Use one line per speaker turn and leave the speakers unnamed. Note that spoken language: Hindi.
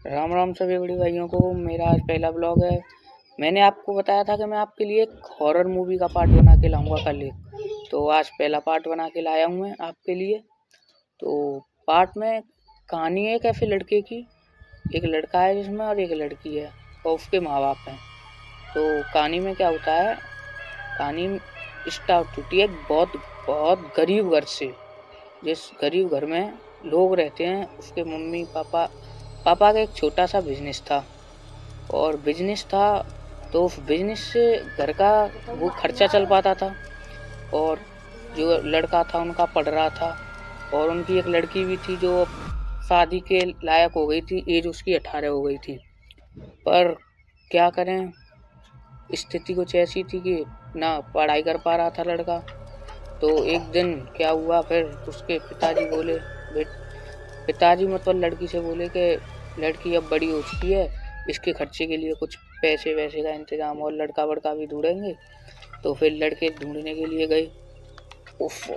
राम राम सभी बड़ी भाइयों को। मेरा आज पहला ब्लॉग है। मैंने आपको बताया था कि मैं आपके लिए एक हॉरर मूवी का पार्ट बना के लाऊंगा कल एक, तो आज पहला पार्ट बना के लाया हूँ मैं आपके लिए। तो पार्ट में कहानी है एक ऐसे लड़के की, एक लड़का है जिसमें और एक लड़की है और उसके माँ बाप हैं। तो कहानी में क्या होता है, कहानी स्टार्ट होती है बहुत बहुत गरीब घर से। जिस गरीब घर में लोग रहते हैं, उसके मम्मी पापा का एक छोटा सा बिजनेस था और बिजनेस था तो उस बिजनेस से घर का वो खर्चा चल पाता था। और जो लड़का था उनका पढ़ रहा था और उनकी एक लड़की भी थी जो शादी के लायक हो गई थी, एज उसकी 18 हो गई थी। पर क्या करें, स्थिति कुछ ऐसी थी कि ना पढ़ाई कर पा रहा था लड़का। तो एक दिन क्या हुआ, फिर उसके पिताजी बोले, पिताजी मतलब लड़की से बोले कि लड़की अब बड़ी हो चुकी है, इसके खर्चे के लिए कुछ पैसे वैसे का इंतजाम और लड़का वड़का भी ढूंढेंगे। तो फिर लड़के ढूंढने के लिए गए। उफ,